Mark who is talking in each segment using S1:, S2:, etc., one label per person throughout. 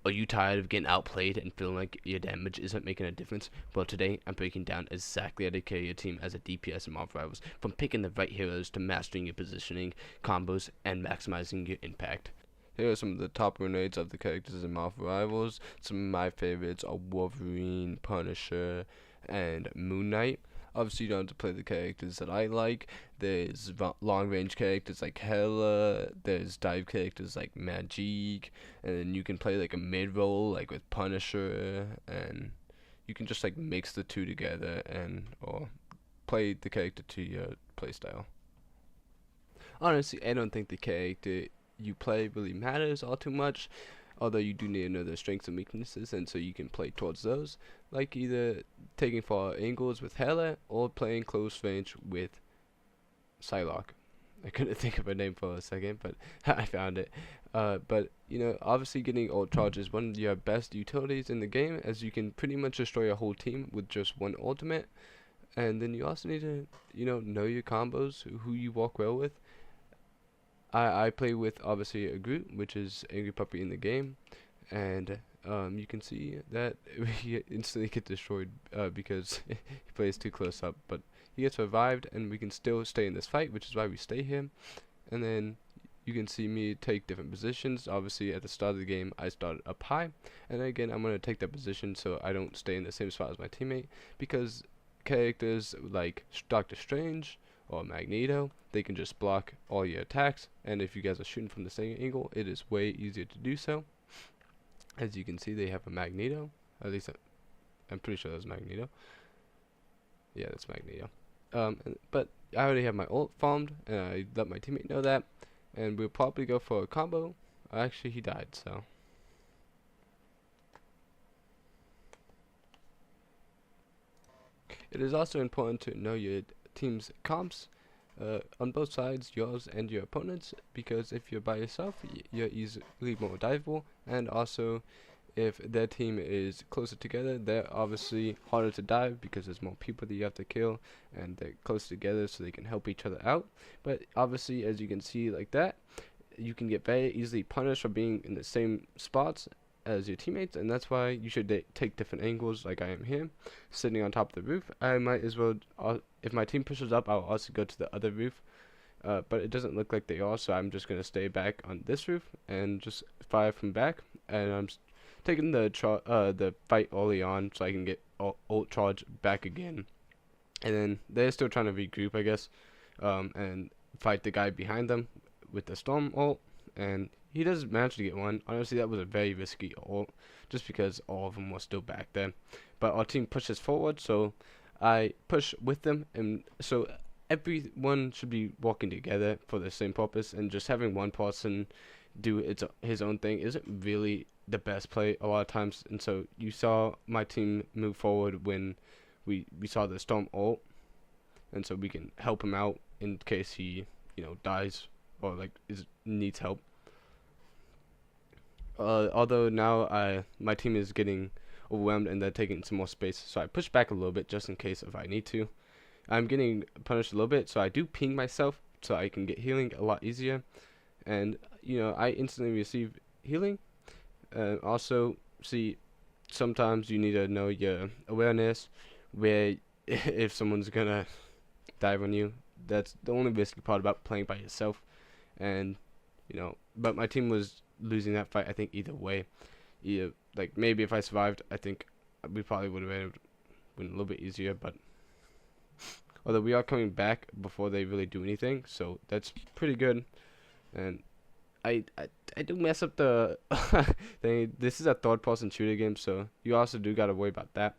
S1: Are you tired of getting outplayed and feeling like your damage isn't making a difference? Well, today I'm breaking down exactly how to carry your team as a DPS in Marvel Rivals, from picking the right heroes to mastering your positioning, combos, and maximizing your impact. Here are some of the top grenades of the characters in Marvel Rivals. Some of my favorites are Wolverine, Punisher, and Moon Knight. Obviously, you don't have to play the characters that I like. There's long range characters like Hela, there's dive characters like Magic, and then you can play like a mid role like with Punisher, and you can just like mix the two together and or play the character to your playstyle. Honestly, I don't think the character you play really matters all too much, although you do need to know their strengths and weaknesses, and so you can play towards those, like either taking far angles with Hela or playing close range with Psylocke. I couldn't think of a name for a second, but I found it. But you know, obviously getting ult charge is one of your best utilities in the game, as you can pretty much destroy a whole team with just one ultimate. And then you also need to, know your combos, who you walk well with. I play with obviously a Groot, which is Angry Puppy in the game, and you can see that he instantly gets destroyed because he plays too close up, but he gets revived and we can still stay in this fight, which is why we stay here. And then you can see me take different positions. Obviously at the start of the game I started up high, and again I'm going to take that position so I don't stay in the same spot as my teammate, because characters like Doctor Strange or Magneto, they can just block all your attacks, and if you guys are shooting from the same angle, it is way easier to do so. As you can see, they have a Magneto, at least I'm pretty sure that's Magneto. Yeah, that's Magneto. But I already have my ult farmed, and I let my teammate know that, and we'll probably go for a combo. Actually, he died, so. It is also important to know your team's comps on both sides, yours and your opponents, because if you're by yourself, you're easily more diveable, and also if their team is closer together, they're obviously harder to dive because there's more people that you have to kill, and they're close together so they can help each other out. But obviously, as you can see like that, you can get very easily punished for being in the same spots as your teammates, and that's why you should take different angles, like I am here sitting on top of the roof. I might as well, if my team pushes up, I'll also go to the other roof, but it doesn't look like they are, so I'm just going to stay back on this roof and just fire from back, and I'm taking the fight early on so I can get ult charge back again, and then they're still trying to regroup, I guess, and fight the guy behind them with the storm ult, and he does manage to get one. Honestly, that was a very risky ult, just because all of them were still back there. But our team pushes forward, so I push with them, and so everyone should be walking together for the same purpose, and just having one person do his own thing isn't really the best play a lot of times. And so you saw my team move forward when we saw the storm ult, and so we can help him out in case he dies or like needs help. Although now my team is getting overwhelmed and they're taking some more space, so I push back a little bit just in case if I need to. I'm getting punished a little bit, so I do ping myself so I can get healing a lot easier, and I instantly receive healing. Also, see, sometimes you need to know your awareness, where if someone's gonna dive on you. That's the only risky part about playing by yourself, and but my team was losing that fight, I think, either way. Either, like, maybe if I survived, I think we probably would have been a little bit easier, but although we are coming back before they really do anything, so that's pretty good. And I do mess up the thing. This is a third-person shooter game, so you also do gotta worry about that.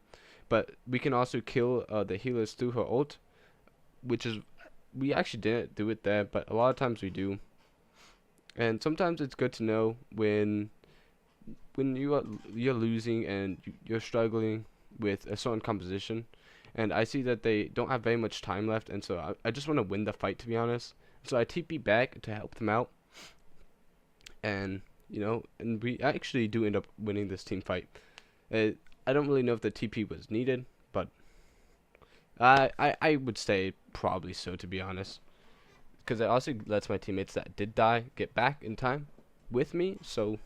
S1: But we can also kill the healers through her ult, which is, we actually didn't do it there, but a lot of times we do. And sometimes it's good to know when you're losing and you're struggling with a certain composition, and I see that they don't have very much time left, and so I just want to win the fight, to be honest. So I TP back to help them out, and and we actually do end up winning this team fight. I don't really know if the TP was needed, but I would say probably so, to be honest, because it also lets my teammates that did die get back in time with me. So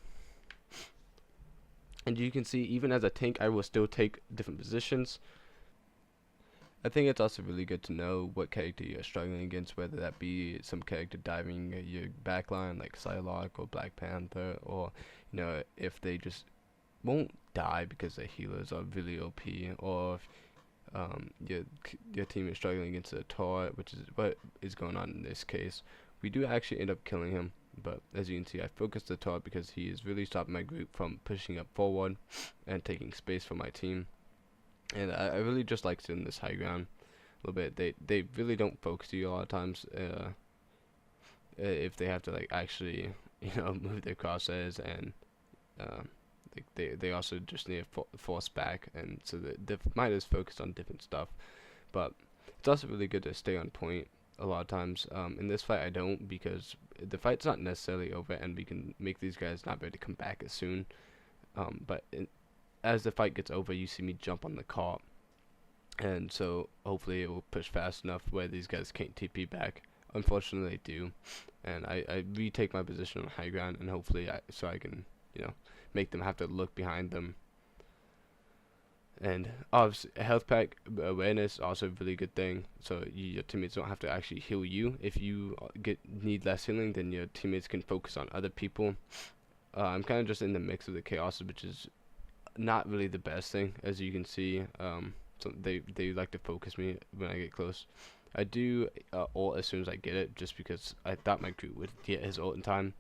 S1: And you can see, even as a tank, I will still take different positions. I think it's also really good to know what character you're struggling against, whether that be some character diving your backline like Psylocke or Black Panther, or if they just won't die because their healers are really OP, or if your team is struggling against a turret, which is what is going on in this case. We do actually end up killing him, but as you can see, I focused the turret because he has really stopped my group from pushing up forward and taking space for my team. And I really just like sitting this high ground a little bit. They really don't focus you a lot of times if they have to like actually move their crosshairs, and they also just need to force back, and so the mind is focused on different stuff. But it's also really good to stay on point a lot of times. In this fight I don't, because the fight's not necessarily over and we can make these guys not be able to come back as soon. But as the fight gets over, you see me jump on the cart, and so hopefully it will push fast enough where these guys can't TP back. Unfortunately they do, and I retake my position on high ground, and hopefully I can make them have to look behind them. And obviously health pack awareness also a really good thing, so your teammates don't have to actually heal you. If you need less healing, then your teammates can focus on other people. I'm kind of just in the mix of the chaos, which is not really the best thing, as you can see. So they like to focus me when I get close. I do ult as soon as I get it, just because I thought my group would get his ult in time,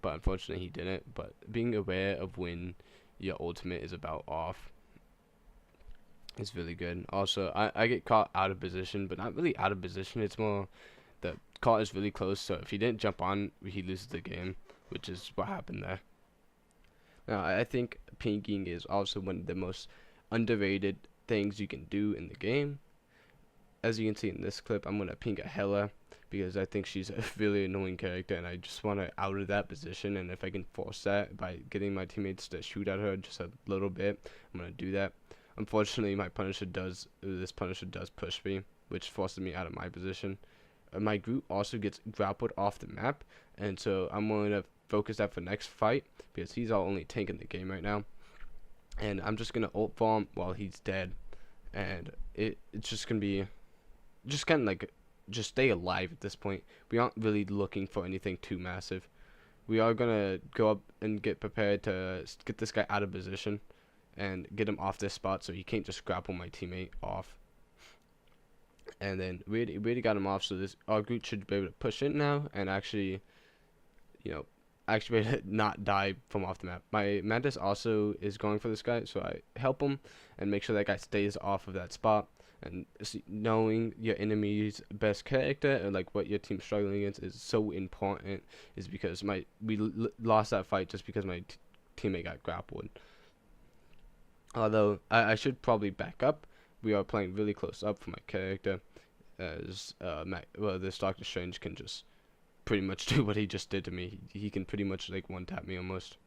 S1: but unfortunately he didn't. But being aware of when your ultimate is about off is really good. Also, I get caught out of position, but not really out of position. It's more the caught is really close, so if he didn't jump on, he loses the game, which is what happened there. Now, I think pinking is also one of the most underrated things you can do in the game. As you can see in this clip, I'm going to ping a Hela because I think she's a really annoying character, and I just want her out of that position. And if I can force that by getting my teammates to shoot at her just a little bit, I'm going to do that. Unfortunately, this Punisher does push me, which forces me out of my position. My group also gets grappled off the map, and so I'm going to focus that for next fight, because he's our only tank in the game right now. And I'm just gonna ult for him while he's dead, and it's just gonna be kind of like just stay alive at this point. We aren't really looking for anything too massive. We are gonna go up and get prepared to get this guy out of position and get him off this spot, so he can't just grapple my teammate off. And then we already got him off, so our group should be able to push in now and actually not die from off the map. My Mantis also is going for this guy, so I help him and make sure that guy stays off of that spot. And knowing your enemy's best character and like what your team's struggling against is so important, is because we lost that fight just because my teammate got grappled. Although I should probably back up. We are playing really close up for my character, as this Doctor Strange can just pretty much do what he just did to me. He can pretty much like one tap me almost.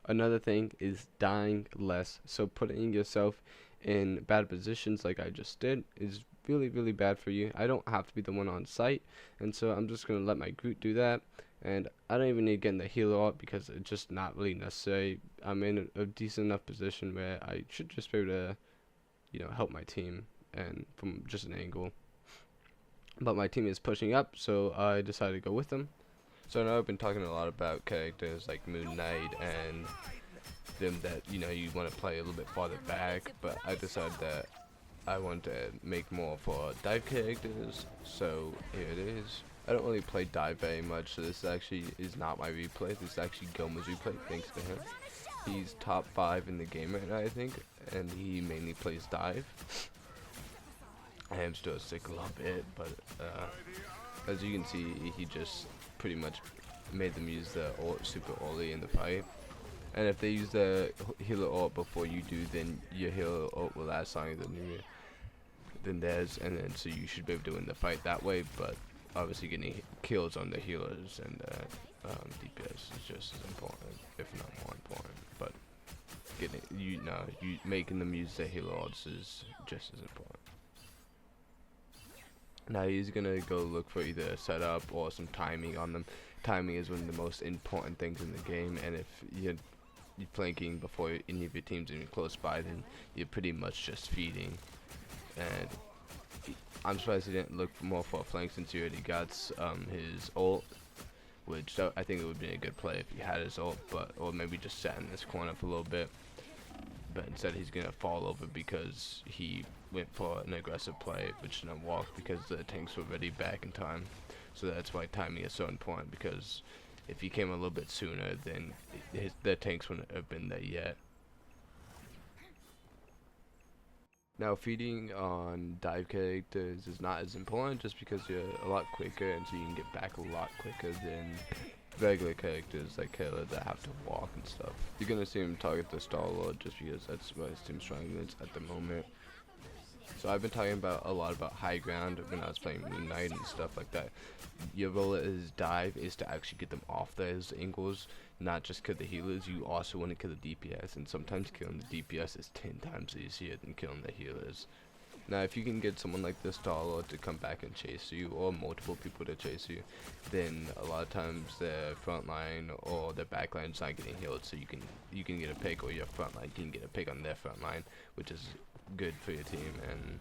S1: Another thing is dying less. So putting yourself in bad positions like I just did is really, really bad for you. I don't have to be the one on site, and so I'm just gonna let my group do that. And I don't even need to get in the healer out because it's just not really necessary. I'm in a decent enough position where I should just be able to help my team, and from just an angle. But my team is pushing up, so I decided to go with them. So now I've been talking a lot about characters like Moon Knight and them that you want to play a little bit farther back, but I decided that I want to make more for dive characters, so here it is. I don't really play dive very much, so this actually is not my replay. This is actually Goma's replay, thanks to him. He's top 5 in the game right now, I think, and he mainly plays dive. I am still sick a little bit, but as you can see, he just pretty much made them use the ult super early in the fight. And if they use the healer ult before you do, then your healer ult will last longer than theirs, and then so you should be able to win the fight that way. But obviously, getting kills on the healers and DPS is just as important, if not more important. But making them use the healer ults is just as important. Now he's gonna go look for either a setup or some timing on them. Timing is one of the most important things in the game, and if you're flanking before any of your team's even close by, then you're pretty much just feeding. And I'm surprised he didn't look more for a flank since he already got his ult, which I think it would be a good play if he had his ult, or maybe just sat in this corner for a little bit. But instead he's gonna fall over because he went for an aggressive play, which didn't walk because the tanks were already back in time. So that's why timing is so important, because if he came a little bit sooner, then the tanks wouldn't have been there yet. Now, feeding on dive characters is not as important just because you're a lot quicker, and so you can get back a lot quicker than regular characters like Kayla that have to walk and stuff. You're gonna see him target the Star-Lord just because that's what his team's strong is at the moment. So I've been talking a lot about high ground when I was playing Moon Knight and stuff like that. Your role as dive is to actually get them off those angles, not just kill the healers. You also want to kill the DPS, and sometimes killing the DPS is 10 times easier than killing the healers. Now, if you can get someone like this Star-Lord to come back and chase you, or multiple people to chase you, then a lot of times their front line or their back line is not getting healed, so you can get a pick, or your front line can get a pick on their front line, which is good for your team. And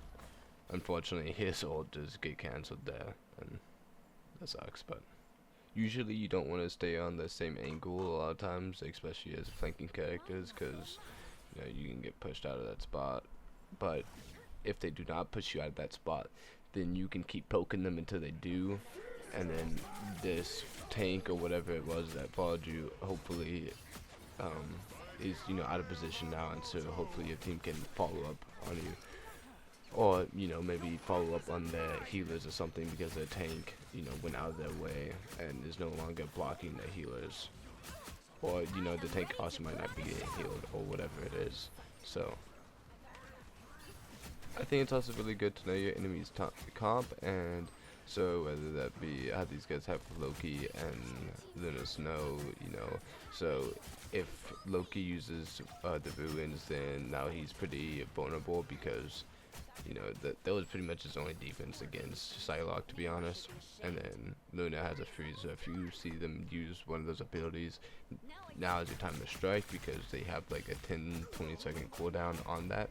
S1: unfortunately his ult just get cancelled there, and that sucks. But usually you don't want to stay on the same angle a lot of times, especially as flanking characters, because you can get pushed out of that spot. But if they do not push you out of that spot, then you can keep poking them until they do, and then this tank or whatever it was that followed you hopefully is out of position now, and so hopefully your team can follow up on you, or maybe follow up on their healers or something, because their tank went out of their way and is no longer blocking their healers, or the tank also might not be getting healed or whatever it is. So I think it's also really good to know your enemy's comp, and so whether that be how these guys have Loki and Luna Snow, so if Loki uses the ruins, then now he's pretty vulnerable, because that was pretty much his only defense against Psylocke, to be honest. And then Luna has a freeze, so if you see them use one of those abilities, now is your time to strike, because they have like a 10-20 second cooldown on that.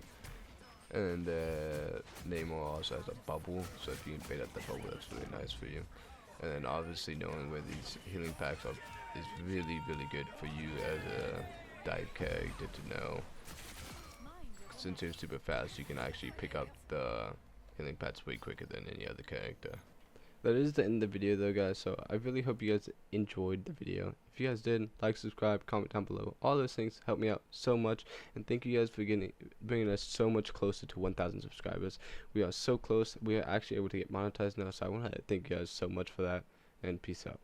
S1: And Namor also has a bubble, so if you can bait out the bubble, that's really nice for you. And then obviously knowing where these healing packs are is really, really good for you as a dive character to know. Since you're super fast, you can actually pick up the healing packs way quicker than any other character. That is the end of the video though, guys, so I really hope you guys enjoyed the video. If you guys did, like, subscribe, comment down below. All those things help me out so much, and thank you guys for bringing us so much closer to 1,000 subscribers. We are so close. We are actually able to get monetized now, so I want to thank you guys so much for that, and peace out.